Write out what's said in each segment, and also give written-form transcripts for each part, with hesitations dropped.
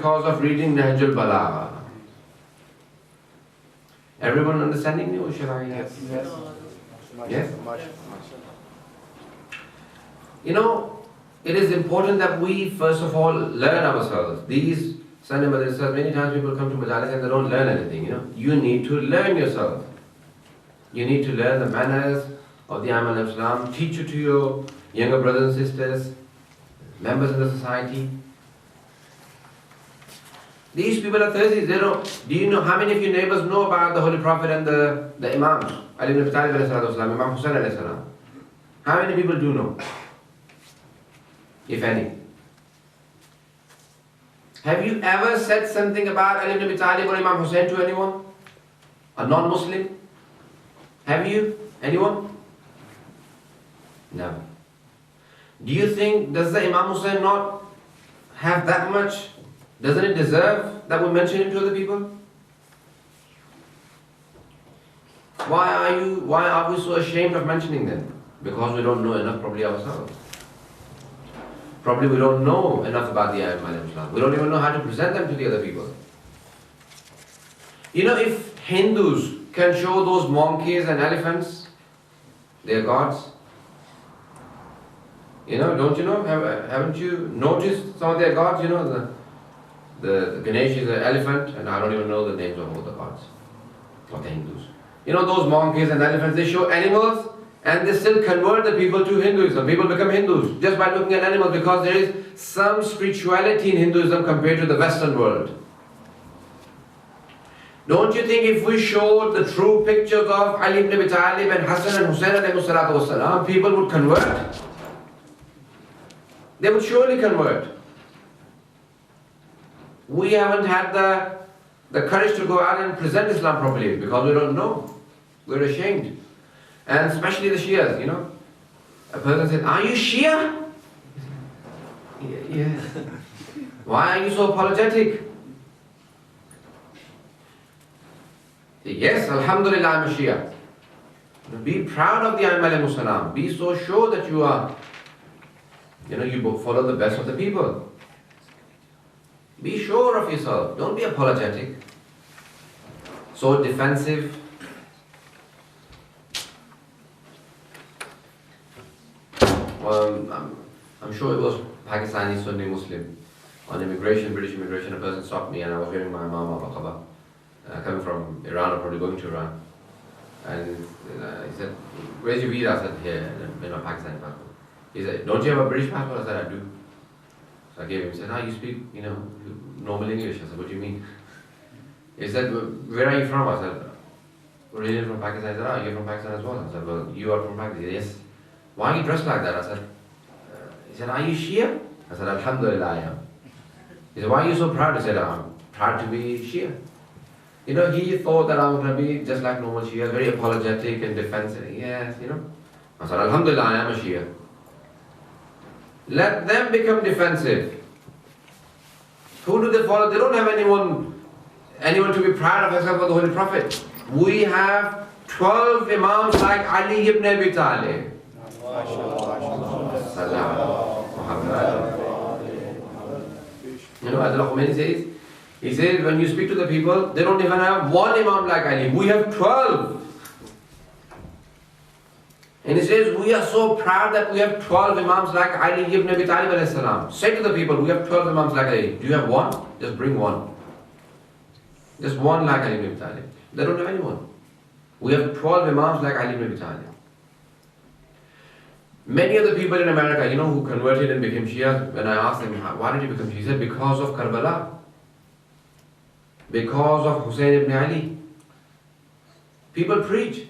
because of reading Nahjul Balagha. Everyone understanding me, or shall I? Yes. Yes? You know, it is important that we first of all learn ourselves. These Sunday madrasas, many times people come to majalis and they don't learn anything, you know. You need to learn yourself. You need to learn the manners of the Amal of Islam, teach it to your younger brothers and sisters, members of the society. These people are thirsty. They don't. Do you know how many of your neighbors know about the Holy Prophet and the Imams? Ali ibn Abi Talib alayhi salatu wasalam, Imam Hussain alayhi salam. How many people do know? If any. Have you ever said something about Ali ibn Abi Talib or Imam Hussain to anyone? A non-Muslim? Have you? Anyone? No. Do you think, does the Imam Hussain not have that much? Doesn't it deserve that we mention him to other people? Why are we so ashamed of mentioning them? Because we don't know enough probably ourselves. Probably we don't know enough about the Ayyam Islam. We don't even know how to present them to the other people. You know, if Hindus can show those monkeys and elephants, their gods, you know, don't you know, haven't you noticed some of their gods? You know, the Ganesh is an elephant, and I don't even know the names of all the gods of the Hindus. You know, those monkeys and elephants, they show animals, and they still convert the people to Hinduism. People become Hindus just by looking at animals, because there is some spirituality in Hinduism compared to the Western world. Don't you think if we showed the true pictures of Ali ibn Abi Talib and Hassan and Hussain alayhi salatu wasalam, people would convert? They would surely convert. We haven't had the courage to go out and present Islam properly because we don't know. We're ashamed. And especially the Shias, you know. A person says, "Are you Shia?" Yeah. Why are you so apologetic? Yes, Alhamdulillah, I'm a Shia. Be proud of the Ayyam al-Salam. Be so sure that you are, you know, you follow the best of the people. Be sure of yourself. Don't be apologetic. So defensive. I'm sure it was Pakistani Sunni Muslim. On immigration, British immigration, a person stopped me and I was wearing my mama baqaba. Coming from Iran or probably going to Iran. And he said, "Where's your visa?" I said, "Here," in my Pakistani passport. He said, "Don't you have a British passport?" I said, "I do." So I gave him, he said, "You speak, you know, normal English." I said, "What do you mean?" He said, "Where are you from?" I said, "Originally from Pakistan." He said, "You're from Pakistan as well?" I said, "Well, you are from Pakistan." He said, "Yes." "Why are you dressed like that?" I said, he said, "Are you Shia?" I said, "Alhamdulillah, I am." He said, "Why are you so proud?" I said, "I'm proud to be Shia." You know, he thought that I was going to be just like normal Shia, very apologetic and defensive. Yes, you know. I said, "Alhamdulillah, I am a Shia." Let them become defensive. Who do they follow? They don't have anyone to be proud of except for the Holy Prophet. We have 12 Imams like Ali ibn Abi Talib. You know, as Al-Khomeini says, he says, when you speak to the people, they don't even have one Imam like Ali. We have 12. And he says, we are so proud that we have 12 Imams like Ali ibn Abi Talib alayhi salam. Say to the people, we have 12 Imams like Ali. Do you have one? Just bring one. Just one like Ali ibn Abi Talib. They don't have anyone. We have 12 Imams like Ali ibn Abi Talib. Many of the people in America, you know, who converted and became Shia, when I asked them, "Why did you become Shia?" He said, "Because of Karbala. Because of Hussein ibn Ali." People preach.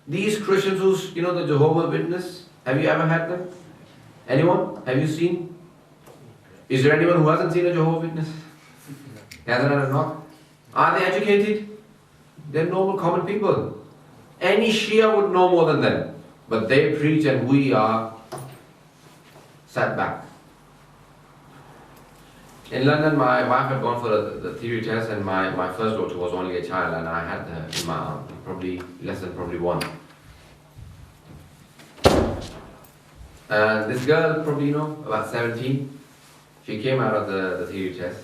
These Christians who, you know, the Jehovah's Witness, have you ever had them? Anyone? Have you seen? Is there anyone who hasn't seen a Jehovah's Witness? Hasn't had a knock? Are they educated? They're normal, common people. Any Shia would know more than them. But they preach and we are sat back. In London, my wife had gone for the theory test, and my first daughter was only a child, and I had her in my arm, probably less than one. And this girl, probably, you know, about 17, she came out of the theory test.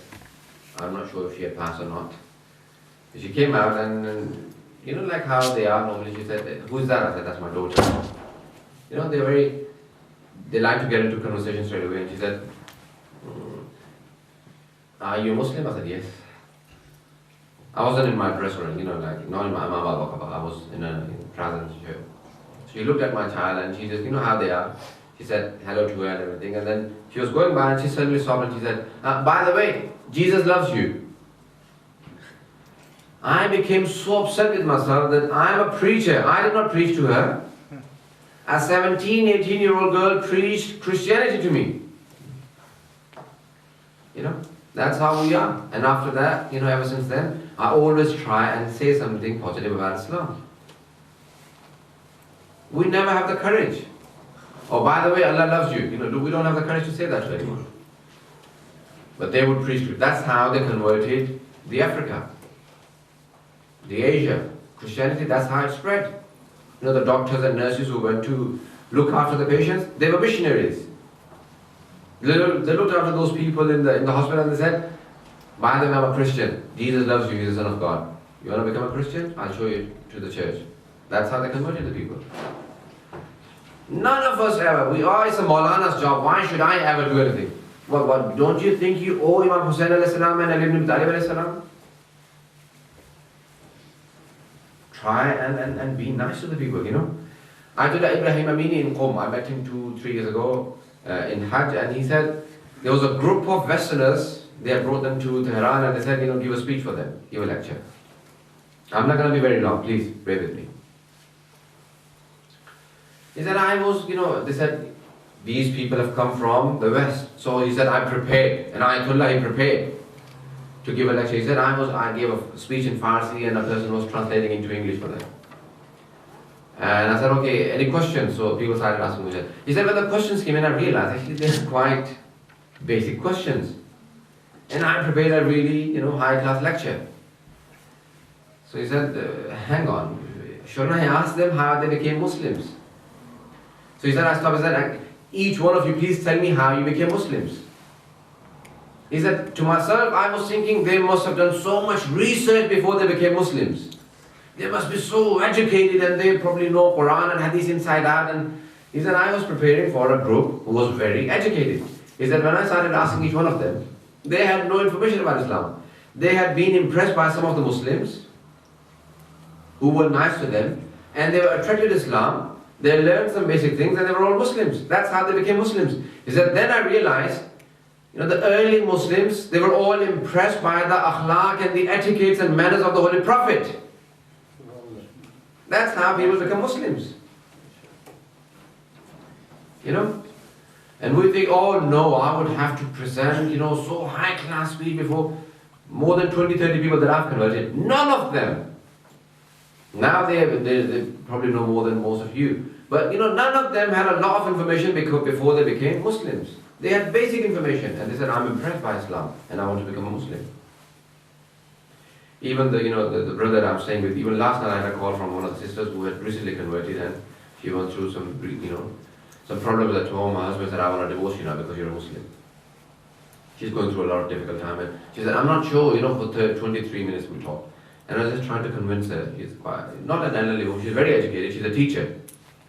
I'm not sure if she had passed or not. She came out and you know, like how they are normally, she said, "Who's that?" I said, "That's my daughter." You know, they like to get into conversation straight away. And she said, "Are you a Muslim?" I said, "Yes." I wasn't in my dress ring, you know, like, not in my mama bakaba. I was in trousers and shirt. She looked at my child and she just, you know how they are. She said hello to her and everything. And then she was going by and she suddenly stopped and she said, "By the way, Jesus loves you." I became so upset with myself that I am a preacher. I did not preach to her. A 17, 18-year-old girl preached Christianity to me. You know, that's how we are. And after that, you know, ever since then, I always try and say something positive about Islam. We never have the courage. Oh, by the way, Allah loves you. You know, we don't have the courage to say that to anyone. But they would preach to it. That's how they converted the Africa, the Asia. Christianity, that's how it spread. You know, the doctors and nurses who went to look after the patients, they were missionaries. They looked after those people in the hospital and they said, "By the way, I'm a Christian. Jesus loves you. He's the Son of God. You want to become a Christian? I'll show you to the church." That's how they converted the people. None of us ever. It's a Maulana's job. Why should I ever do anything? What? Don't you think you owe Imam Hussain alayhi salam and Ali ibn Abi Talib alayhi salam? Try and be nice to the people, you know. I did Ibrahim Amini in Qom. I met him 2-3 years ago in Hajj, and he said there was a group of Westerners. They had brought them to Tehran and they said, you know, give a speech for them, give a lecture. I'm not going to be very long, please bear with me. He said, they said, these people have come from the West. So he said, I'm prepared. And Ayatollah, he prepared to give a lecture. He said, I gave a speech in Farsi and a person was translating into English for them. And I said, okay, any questions? So people started asking me. He said, when the questions came in, I realized actually they're quite basic questions. And I prepared a really, high-class lecture. So he said, hang on, shouldn't I ask them how they became Muslims? So he said, I stopped and said, each one of you, please tell me how you became Muslims. He said, to myself, I was thinking they must have done so much research before they became Muslims. They must be so educated and they probably know Quran and Hadith inside out. And he said, I was preparing for a group who was very educated. He said, when I started asking each one of them, they had no information about Islam. They had been impressed by some of the Muslims who were nice to them and they were attracted to Islam. They learned some basic things and they were all Muslims. That's how they became Muslims. He said, then I realized, the early Muslims, they were all impressed by the akhlaq and the etiquettes and manners of the Holy Prophet. That's how people become Muslims. And we think, oh no, I would have to present, so high class speech before more than 20-30 people that I've converted. None of them. Now they probably know more than most of you. But none of them had a lot of information before they became Muslims. They had basic information and they said, I'm impressed by Islam and I want to become a Muslim. Even the brother I'm staying with, even last night I had a call from one of the sisters who had recently converted and she went through some problems at home. Her husband said, I want to divorce you now because you're a Muslim. She's going through a lot of difficult time and she said, I'm not sure, for 23 minutes we talked. And I was just trying to convince her. She's not an elderly woman, she's very educated, she's a teacher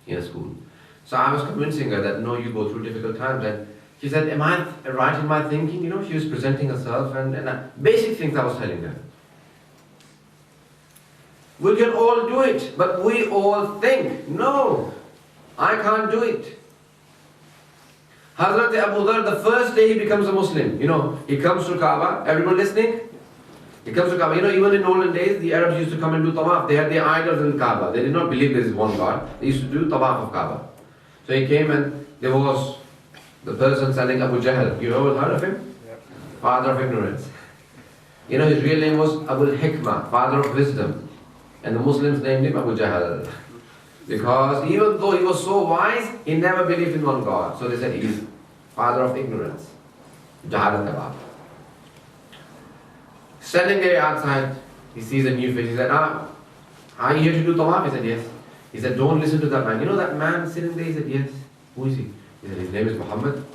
in a school. So I was convincing her that no, you go through difficult times. And she said, am I right in my thinking? She was presenting herself and basic things I was telling her. We can all do it, but we all think, no, I can't do it. Hazrat Abu Dhar, the first day he becomes a Muslim, he comes to Kaaba, everyone listening? He comes to Kaaba. Even in olden days, the Arabs used to come and do tawaf. They had their idols in Kaaba. They did not believe there is one God. They used to do tawaf of Kaaba. So he came and there was the person selling Abu Jahl. You ever heard of him? Yep. Father of ignorance. His real name was Abu Hikmah, father of wisdom. And the Muslims named him Abu Jahl. Because even though he was so wise, he never believed in one God. So they said he is father of ignorance. Jahalat Tabab. Standing there outside, he sees a new face. He said, are you here to do tawaf? He said, yes. He said, don't listen to that man. That man sitting there? He said, yes. Who is he? He said, his name is Muhammad.